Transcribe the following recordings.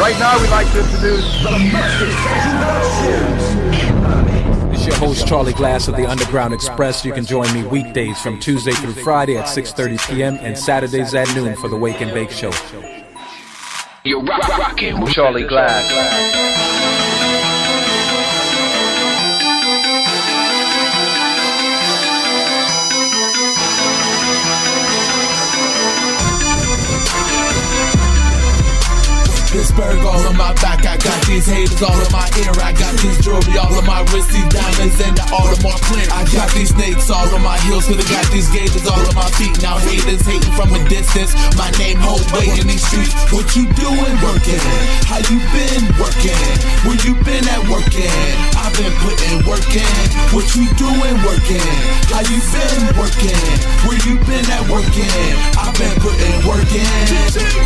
Right now, we'd like to introduce the It's your host, Charlie Glass of the Underground Express. You can join me weekdays from Tuesday through Friday at 6:30 p.m. and Saturdays at noon for the Wake and Bake Show. You're rocking with Charlie Glass. Pittsburgh all on my back, I got these haters all in my ear. I got this jewelry all on my wrist, these diamonds and the Audemars clear. I got these snakes all on my heels, cause I got these gators all on my feet. Now haters hating from a distance, my name hold weight in these streets. What you doing working? How you been working? Where you been at working? I've been putting work in. What you doing working? How you been working? Where you been at working? I've been putting work in.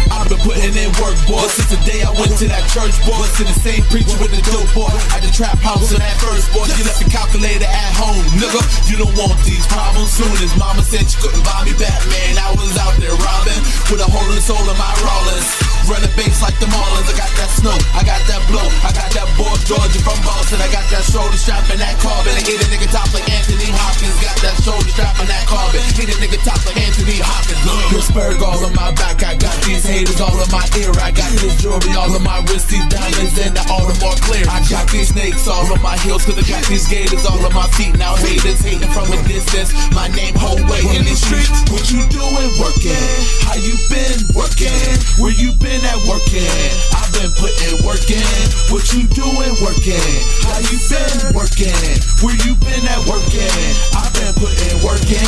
I've been putting in work, boy, since the day I went to that church, boy. To the same preacher with the dope, boy. At the trap house in that first, boy. You left the calculator at home, nigga. You don't want these problems. Soon as mama said she couldn't buy me Batman, I was out there robbing with a hole in the soul of my Rollins. Run the bass like the Marlins. I got that snow, I got that blow, I got that boy Georgia from Boston. I got that shoulder strap and that carbon. I hit a nigga top like Anthony Hopkins. Got that shoulder strap and that carbon. Hit a nigga top like Anthony Hopkins. Pittsburgh all on my back. I got these haters all in my ear. I got this jewelry all on my wrist, these diamonds and the Audemars clear. I got these snakes all on my heels, cause I got these gators all on my feet. Now haters hating from a distance, my name hold weight in these streets. What you doing working? How you been working? Where you been at working? I've been putting work in. What you doing working? How you been working? Where you been at working? I've been putting work in.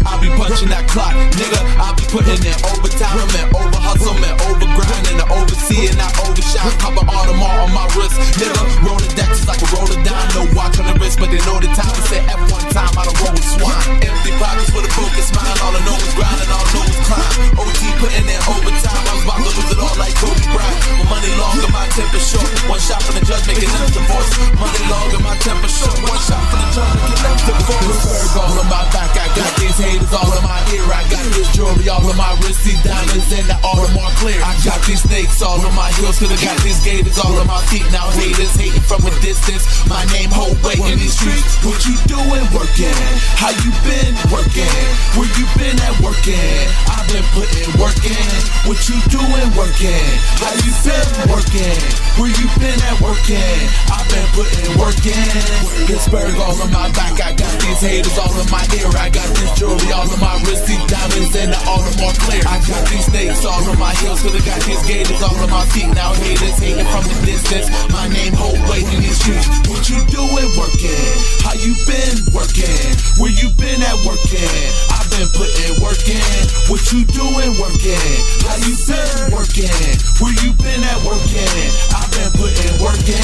I be punching that clock, nigga. I be putting in overtime and over hustle and over grind and oversee and I overshot. Pop an Audemars on my wrist, nigga. Roll the decks like a roller dime. No watch on the wrist, but they know the time. I said F1 time, I don't roll with swine. Empty pockets with a focus mind. All I know is grind and all I know is climb. OT putting in overtime. I was about to lose it all like Kobe Bryant. My money long and my temper short. One shot from the judge, making them divorce. Money long and my temper short. One shot from the judge, making them divorce. Pittsburgh all on my back. I got these haters all in my ear. I got this jewelry all on my wrist, these diamonds and the Audemars clear. I got these snakes all on my heels, cause I got these gators all on my feet. Now haters hating from a distance, my name hold weight in these streets. What you doing working? How you been working? Where you been at working? I've been putting work in. What you doing working? How you been working? Where you been at working? I've been putting work in. Pittsburgh all on my back. I got these haters all in my ear. I got this jewelry all on my wrist, these diamonds and the Audemars clear. I got these snakes all on my heels, cause I got these gators all on my feet. Now haters hating from the distance, my name hold weight in these streets. What you doing working? How you been working? Where you been at working? I've been putting work in. What you doing working? How you been working? Where you been at working? I've been putting work in.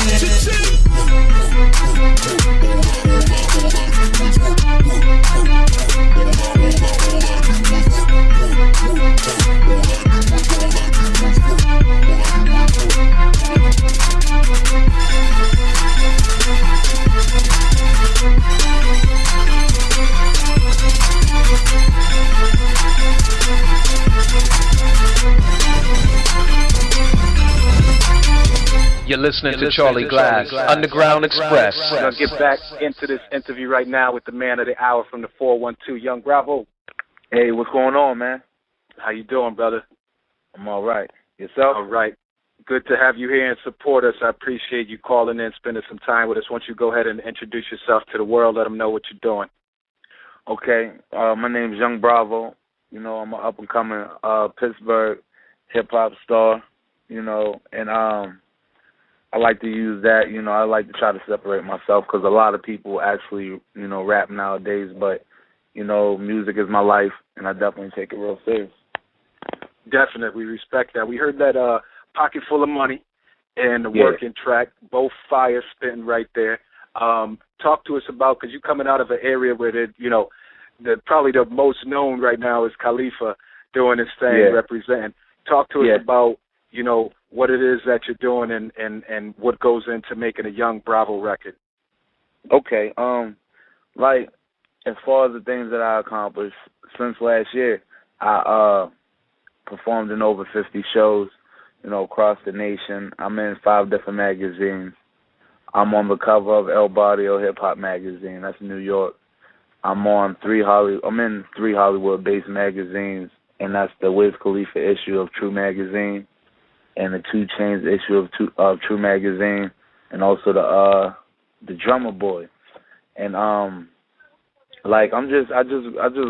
You're listening to Charlie Glass, Underground Express. We're going to get back into this interview right now with the man of the hour from the 412, Young Bravo. Hey, what's going on, man? How you doing, brother? I'm all right. Yourself? All right. Good to have you here and support us. I appreciate you calling in, spending some time with us. Why don't you go ahead and introduce yourself to the world, let them know what you're doing. Okay. My name's Young Bravo. You know, I'm an up-and-coming Pittsburgh hip-hop star, you know, and I like to use that, you know, I like to try to separate myself because a lot of people actually, you know, rap nowadays, but, you know, music is my life, and I definitely take it real serious. Definitely, we respect that. We heard that Pocket Full of Money and the Working track, both fire spitting right there. Talk to us about, because you're coming out of an area where, you know, probably the most known right now is Khalifa doing his thing, representing. Talk to us about, you know, what it is that you're doing and what goes into making a Young Bravo record. Okay. Like, as far as the things that I accomplished since last year, I performed in over 50 shows. across the nation. I'm in 5 different magazines. I'm on the cover of El Barrio Hip Hop magazine. That's New York. I'm in 3 Hollywood-based magazines, and that's the Wiz Khalifa issue of True magazine, and the 2 Chainz issue of True magazine, and also the Drummer Boy. And I just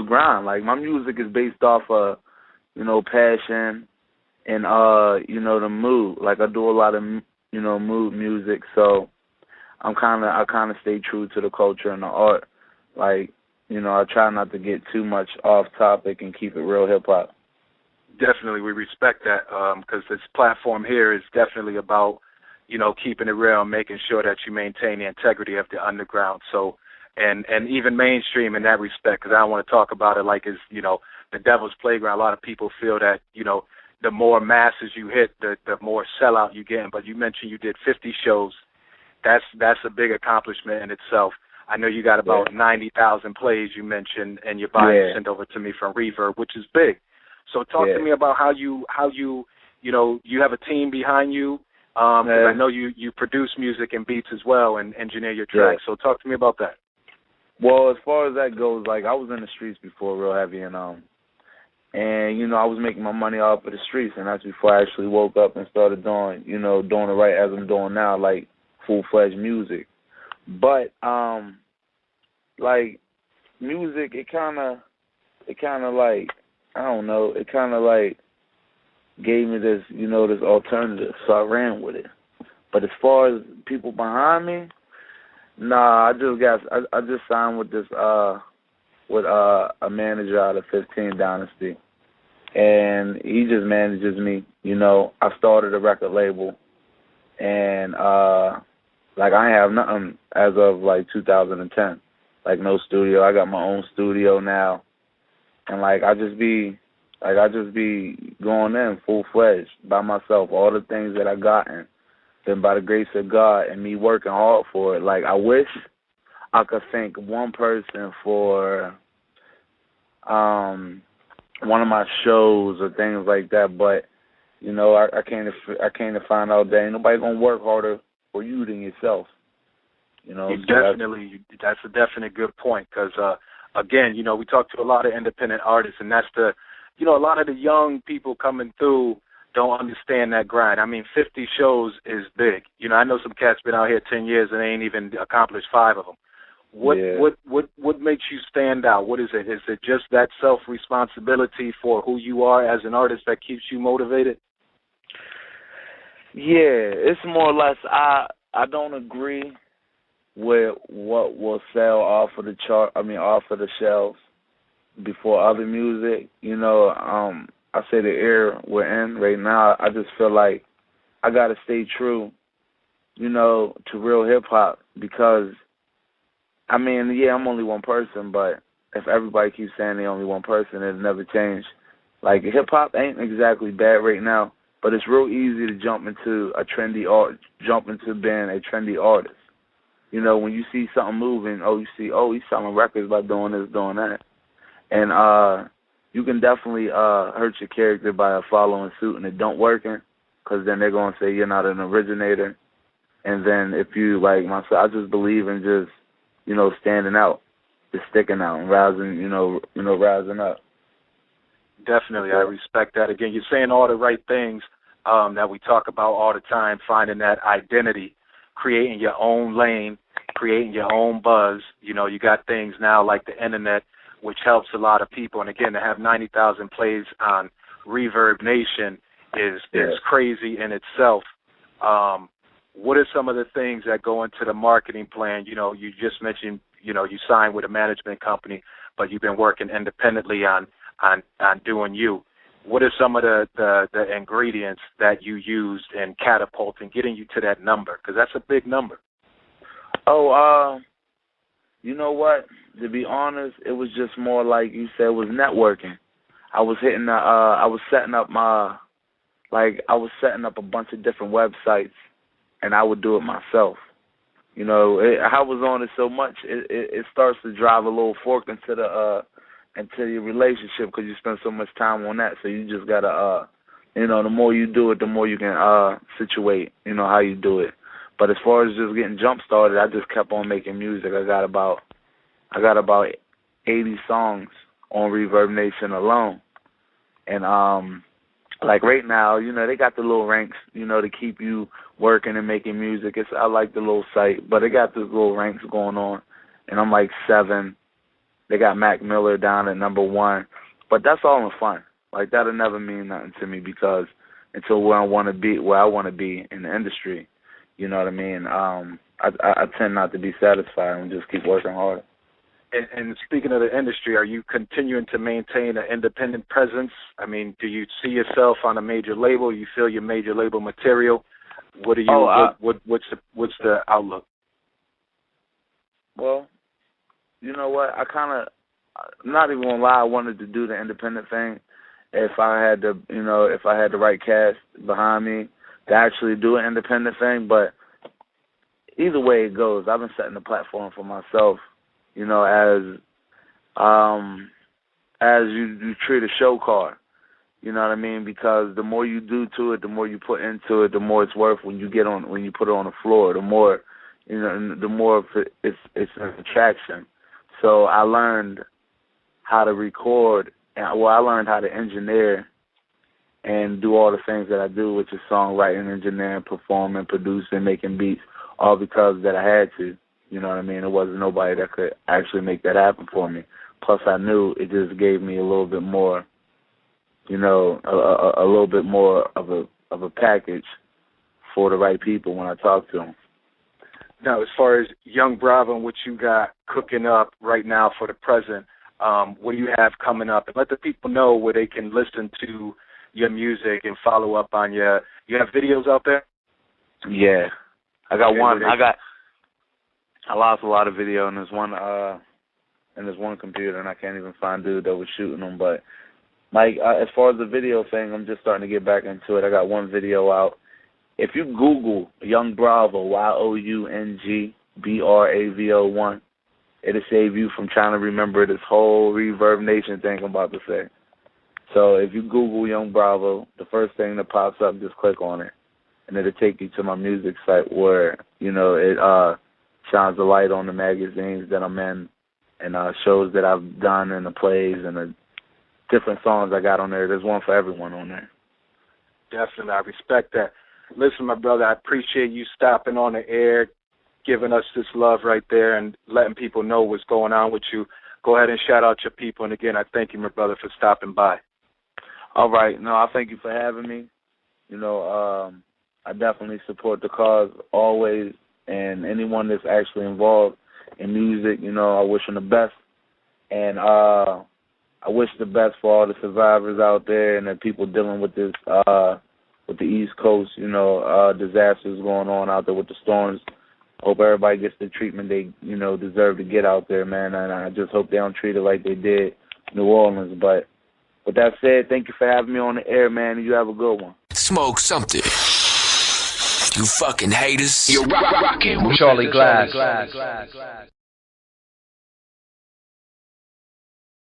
grind. Like, my music is based off of passion and the mood. Like, I do a lot of mood music, so I kind of stay true to the culture and the art. Like, I try not to get too much off topic and keep it real hip hop. Definitely, we respect that because this platform here is definitely about keeping it real and making sure that you maintain the integrity of the underground. So, and even mainstream in that respect, because I don't want to talk about it like it's the devil's playground. A lot of people feel that the more masses you hit, the more sellout you get. But you mentioned you did 50 shows. That's a big accomplishment in itself. I know you got about 90,000 plays you mentioned, and your bio you sent over to me from Reverb, which is big. So talk to me about how you have a team behind you. I know you produce music and beats as well and engineer your tracks. So talk to me about that. Well, as far as that goes, like, I was in the streets before real heavy, and I was making my money off of the streets, and that's before I actually woke up and started doing it right as I'm doing now, like full-fledged music. But like, music, it kind of like, I don't know, it kind of like gave me this this alternative, so I ran with it. But as far as people behind me, nah, I just signed with a manager out of 15 Dynasty, and he just manages me. I started a record label, and like, I have nothing as of like 2010, like no studio. I got my own studio now, and like I just be going in full-fledged by myself. All the things that I gotten, then by the grace of God and me working hard for it. Like, I wish I could thank one person for one of my shows or things like that, but I came to find out that ain't nobody gonna work harder for you than yourself. That's a definite good point, because again, we talk to a lot of independent artists, and that's a lot of the young people coming through don't understand that grind. I mean, 50 shows is big. I know some cats been out here 10 years and they ain't even accomplished 5 of them. What makes you stand out? What is it? Is it just that self-responsibility for who you are as an artist that keeps you motivated? Yeah, it's more or less, I don't agree with what will sell off of the shelves before other music. I say the era we're in right now, I just feel like I got to stay true, to real hip-hop, because, I mean, yeah, I'm only one person, but if everybody keeps saying they're only one person, it'll never change. Like, hip-hop ain't exactly bad right now, but it's real easy to jump into being a trendy artist. When you see something moving, he's selling records by doing this, doing that. And you can definitely hurt your character by following suit and it don't working, because then they're going to say you're not an originator. And then if you, like myself, I just believe in just, standing out, just sticking out and rising up. Definitely, I respect that. Again, you're saying all the right things that we talk about all the time, finding that identity, creating your own lane, creating your own buzz. You got things now like the internet, which helps a lot of people. And again, to have 90,000 plays on Reverb Nation is crazy in itself. What are some of the things that go into the marketing plan? You just mentioned, you signed with a management company, but you've been working independently on doing you. What are some of the ingredients that you used in catapulting, getting you to that number? Because that's a big number. Oh, you know what? To be honest, it was just more like you said, it was networking. I was setting up a bunch of different websites, and I would do it myself. I was on it so much, it starts to drive a little fork into your relationship, because you spend so much time on that. So you just gotta, the more you do it, the more you can situate, how you do it. But as far as just getting jump started, I just kept on making music. I got about 80 songs on Reverb Nation alone. And like right now, they got the little ranks, to keep you working and making music. I like the little site, but they got these little ranks going on. And I'm like 7. They got Mac Miller down at number 1. But that's all in fun. Like, that'll never mean nothing to me because until where I want to be in the industry, you know what I mean? I tend not to be satisfied and just keep working harder. And speaking of the industry, are you continuing to maintain an independent presence? I mean, do you see yourself on a major label? You feel your major label material? What are you? What's the outlook? Well, you know what? I'm not even gonna lie. I wanted to do the independent thing if I had the right cast behind me to actually do an independent thing. But either way it goes, I've been setting the platform for myself. As you treat a show card, you know what I mean? Because the more you do to it, the more you put into it, the more it's worth when you put it on the floor. The more, the more it's an attraction. So I learned how to record, I learned how to engineer and do all the things that I do, which is songwriting, engineering, performing, producing, making beats, all because that I had to. You know what I mean? There wasn't nobody that could actually make that happen for me. Plus, I knew it just gave me a little bit more, a little bit more of a package for the right people when I talk to them. Now, as far as Young Bravo and what you got cooking up right now for the present, what do you have coming up? And let the people know where they can listen to your music and follow up on you have videos out there? Yeah. I got one. I lost a lot of video in this one computer, and I can't even find dude that was shooting them. But as far as the video thing, I'm just starting to get back into it. I got one video out. If you Google Young Bravo, YOUNGBRAVO1, it'll save you from trying to remember this whole Reverb Nation thing I'm about to say. So if you Google Young Bravo, the first thing that pops up, just click on it, and it'll take you to my music site where it shines a light on the magazines that I'm in and shows that I've done and the plays and the different songs I got on there. There's one for everyone on there. Definitely. I respect that. Listen, my brother, I appreciate you stopping on the air, giving us this love right there and letting people know what's going on with you. Go ahead and shout out your people. And, again, I thank you, my brother, for stopping by. All right. No, I thank you for having me. I definitely support the cause always. And anyone that's actually involved in music, I wish them the best. And I wish the best for all the survivors out there and the people dealing with this, with the East Coast, disasters going on out there with the storms. Hope everybody gets the treatment they, deserve to get out there, man. And I just hope they don't treat it like they did New Orleans. But with that said, thank you for having me on the air, man, and you have a good one. Smoke something. You fucking haters. You're rocking with Charlie Glass.